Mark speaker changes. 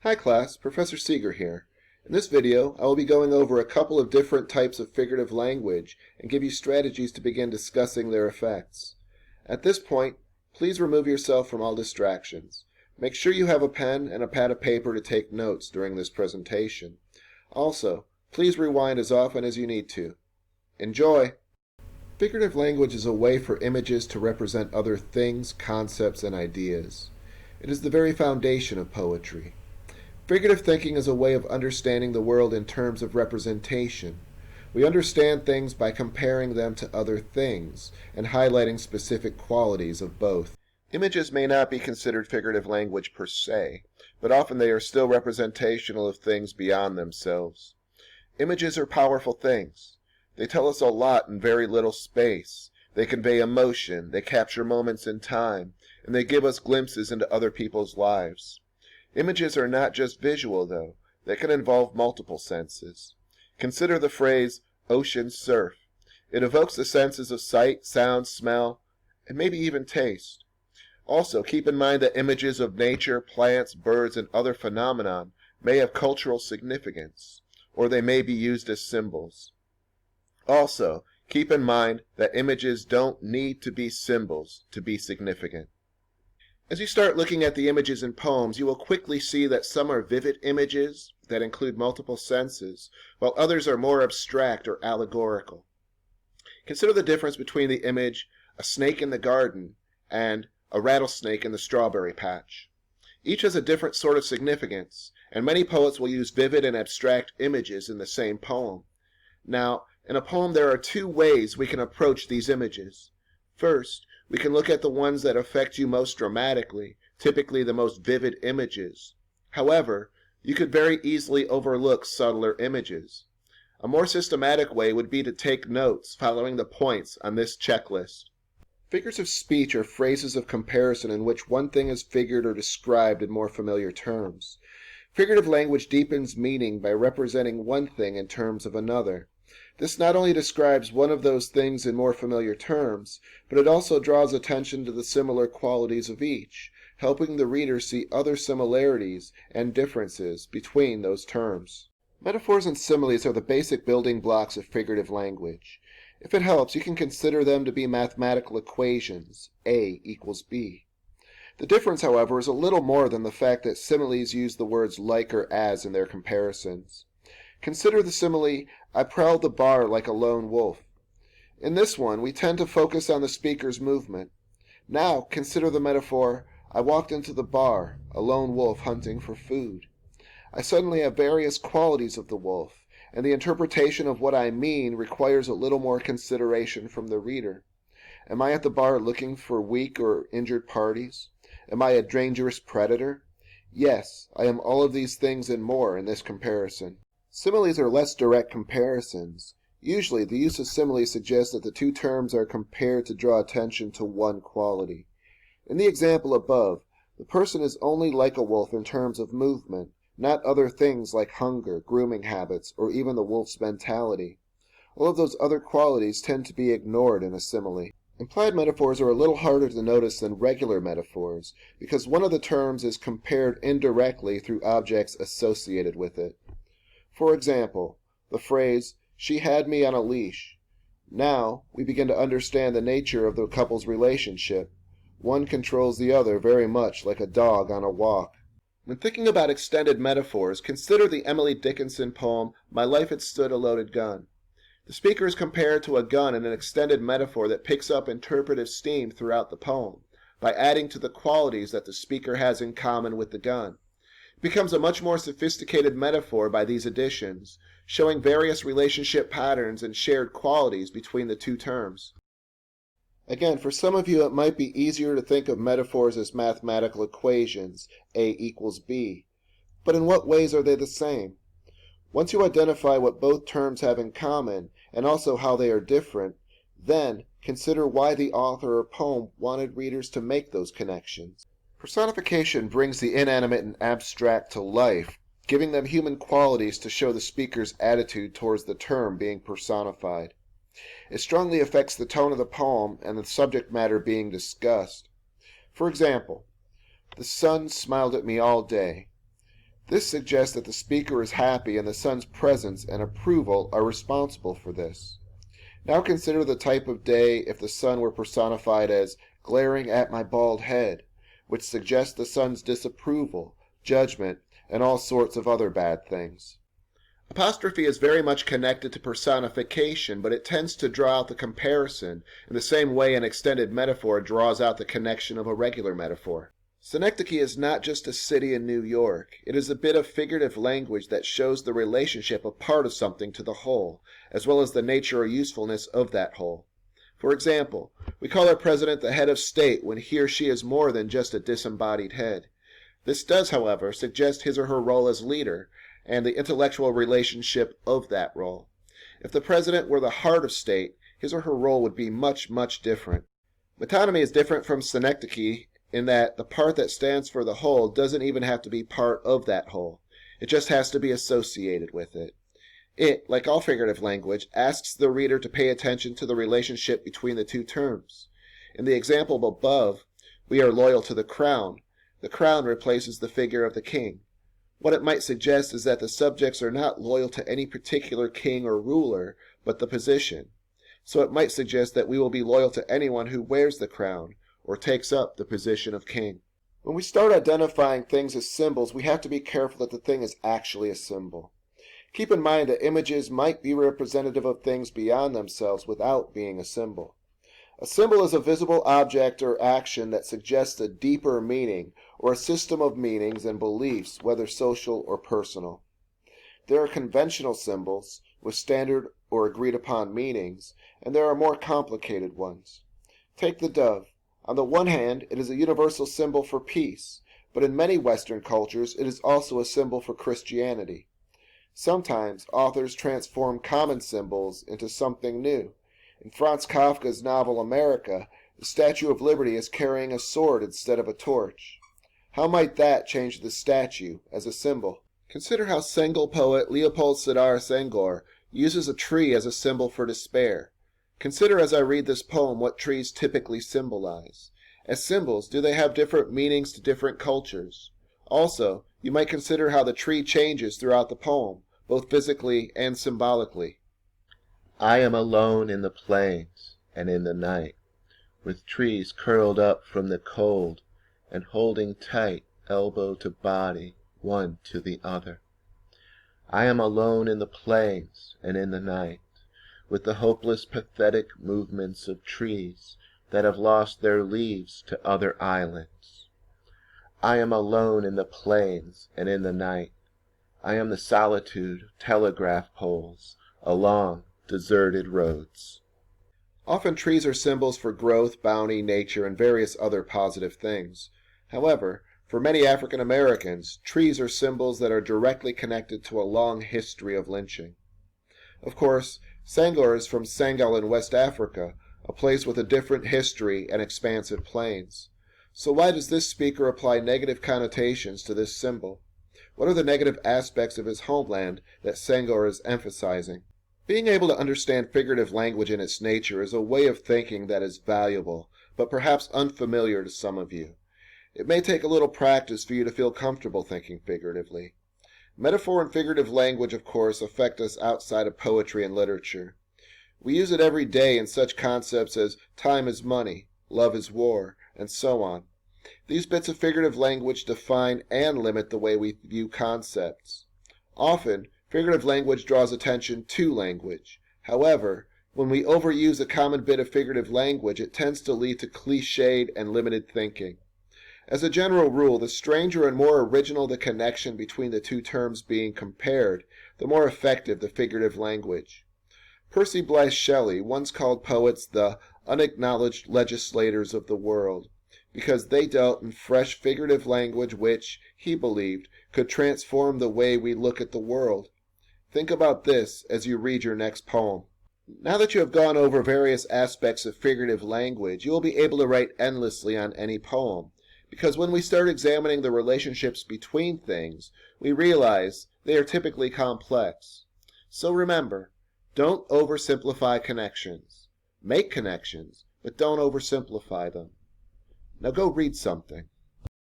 Speaker 1: Hi class, Professor Seeger here. In this video, I will be going over a couple of different types of figurative language and give you strategies to begin discussing their effects. At this point, please remove yourself from all distractions. Make sure you have a pen and a pad of paper to take notes during this presentation. Also, please rewind as often as you need to. Enjoy! Figurative language is a way for images to represent other things, concepts, and ideas. It is the very foundation of poetry. Figurative thinking is a way of understanding the world in terms of representation. We understand things by comparing them to other things and highlighting specific qualities of both. Images may not be considered figurative language per se, but often they are still representational of things beyond themselves. Images are powerful things. They tell us a lot in very little space. They convey emotion, they capture moments in time, and they give us glimpses into other people's lives. Images are not just visual, though. They can involve multiple senses. Consider the phrase, ocean surf. It evokes the senses of sight, sound, smell, and maybe even taste. Also, keep in mind that images of nature, plants, birds, and other phenomena may have cultural significance, or they may be used as symbols. Also, keep in mind that images don't need to be symbols to be significant. As you start looking at the images in poems, you will quickly see that some are vivid images that include multiple senses, while others are more abstract or allegorical. Consider the difference between the image, a snake in the garden, and a rattlesnake in the strawberry patch. Each has a different sort of significance, and many poets will use vivid and abstract images in the same poem. Now, in a poem there are two ways we can approach these images. First, we can look at the ones that affect you most dramatically, typically the most vivid images. However, you could very easily overlook subtler images. A more systematic way would be to take notes following the points on this checklist. Figures of speech are phrases of comparison in which one thing is figured or described in more familiar terms. Figurative language deepens meaning by representing one thing in terms of another. This not only describes one of those things in more familiar terms, but it also draws attention to the similar qualities of each, helping the reader see other similarities and differences between those terms. Metaphors and similes are the basic building blocks of figurative language. If it helps, you can consider them to be mathematical equations, A equals B. The difference, however, is a little more than the fact that similes use the words like or as in their comparisons. Consider the simile, I prowled the bar like a lone wolf. In this one, we tend to focus on the speaker's movement. Now, consider the metaphor, I walked into the bar, a lone wolf hunting for food. I suddenly have various qualities of the wolf, and the interpretation of what I mean requires a little more consideration from the reader. Am I at the bar looking for weak or injured parties? Am I a dangerous predator? Yes, I am all of these things and more in this comparison. Similes are less direct comparisons. Usually, the use of similes suggests that the two terms are compared to draw attention to one quality. In the example above, the person is only like a wolf in terms of movement, not other things like hunger, grooming habits, or even the wolf's mentality. All of those other qualities tend to be ignored in a simile. Implied metaphors are a little harder to notice than regular metaphors, because one of the terms is compared indirectly through objects associated with it. For example, the phrase, she had me on a leash. Now, we begin to understand the nature of the couple's relationship. One controls the other very much like a dog on a walk. When thinking about extended metaphors, consider the Emily Dickinson poem, My Life Had Stood a Loaded Gun. The speaker is compared to a gun in an extended metaphor that picks up interpretive steam throughout the poem, by adding to the qualities that the speaker has in common with the gun. It becomes a much more sophisticated metaphor by these additions, showing various relationship patterns and shared qualities between the two terms. Again, for some of you it might be easier to think of metaphors as mathematical equations, A equals B. But in what ways are they the same? Once you identify what both terms have in common, and also how they are different, then consider why the author or poem wanted readers to make those connections. Personification brings the inanimate and abstract to life, giving them human qualities to show the speaker's attitude towards the term being personified. It strongly affects the tone of the poem and the subject matter being discussed. For example, the sun smiled at me all day. This suggests that the speaker is happy and the son's presence and approval are responsible for this. Now consider the type of day if the son were personified as glaring at my bald head, which suggests the son's disapproval, judgment, and all sorts of other bad things. Apostrophe is very much connected to personification, but it tends to draw out the comparison in the same way an extended metaphor draws out the connection of a regular metaphor. Synecdoche is not just a city in New York. It is a bit of figurative language that shows the relationship of part of something to the whole, as well as the nature or usefulness of that whole. For example, we call our president the head of state when he or she is more than just a disembodied head. This does, however, suggest his or her role as leader and the intellectual relationship of that role. If the president were the heart of state, his or her role would be much, much different. Metonymy is different from synecdoche in that the part that stands for the whole doesn't even have to be part of that whole. It just has to be associated with it. It, like all figurative language, asks the reader to pay attention to the relationship between the two terms. In the example above, we are loyal to the crown. The crown replaces the figure of the king. What it might suggest is that the subjects are not loyal to any particular king or ruler, but the position. So it might suggest that we will be loyal to anyone who wears the crown, or takes up the position of king. When we start identifying things as symbols, we have to be careful that the thing is actually a symbol. Keep in mind that images might be representative of things beyond themselves without being a symbol. A symbol is a visible object or action that suggests a deeper meaning or a system of meanings and beliefs, whether social or personal. There are conventional symbols with standard or agreed upon meanings, and there are more complicated ones. Take the dove. On the one hand, it is a universal symbol for peace, but in many Western cultures it is also a symbol for Christianity. Sometimes authors transform common symbols into something new. In Franz Kafka's novel America, the Statue of Liberty is carrying a sword instead of a torch. How might that change the statue as a symbol? Consider how Sengal poet Leopold Sedar Senghor uses a tree as a symbol for despair. Consider as I read this poem what trees typically symbolize. As symbols, do they have different meanings to different cultures? Also, you might consider how the tree changes throughout the poem, both physically and symbolically.
Speaker 2: I am alone in the plains and in the night, with trees curled up from the cold and holding tight, elbow to body, one to the other. I am alone in the plains and in the night, with the hopeless, pathetic movements of trees that have lost their leaves to other islands. I am alone in the plains and in the night. I am the solitude of telegraph poles along deserted roads.
Speaker 1: Often trees are symbols for growth, bounty, nature, and various other positive things. However, for many African Americans, trees are symbols that are directly connected to a long history of lynching. Of course, Senghor is from Senegal in West Africa, a place with a different history and expansive plains. So why does this speaker apply negative connotations to this symbol? What are the negative aspects of his homeland that Senghor is emphasizing? Being able to understand figurative language in its nature is a way of thinking that is valuable, but perhaps unfamiliar to some of you. It may take a little practice for you to feel comfortable thinking figuratively. Metaphor and figurative language, of course, affect us outside of poetry and literature. We use it every day in such concepts as time is money, love is war, and so on. These bits of figurative language define and limit the way we view concepts. Often, figurative language draws attention to language. However, when we overuse a common bit of figurative language, it tends to lead to cliched and limited thinking. As a general rule, the stranger and more original the connection between the two terms being compared, the more effective the figurative language. Percy Bysshe Shelley once called poets the unacknowledged legislators of the world, because they dealt in fresh figurative language which, he believed, could transform the way we look at the world. Think about this as you read your next poem. Now that you have gone over various aspects of figurative language, you will be able to write endlessly on any poem, because when we start examining the relationships between things, we realize they are typically complex. So remember, don't oversimplify connections. Make connections, but don't oversimplify them. Now go read something.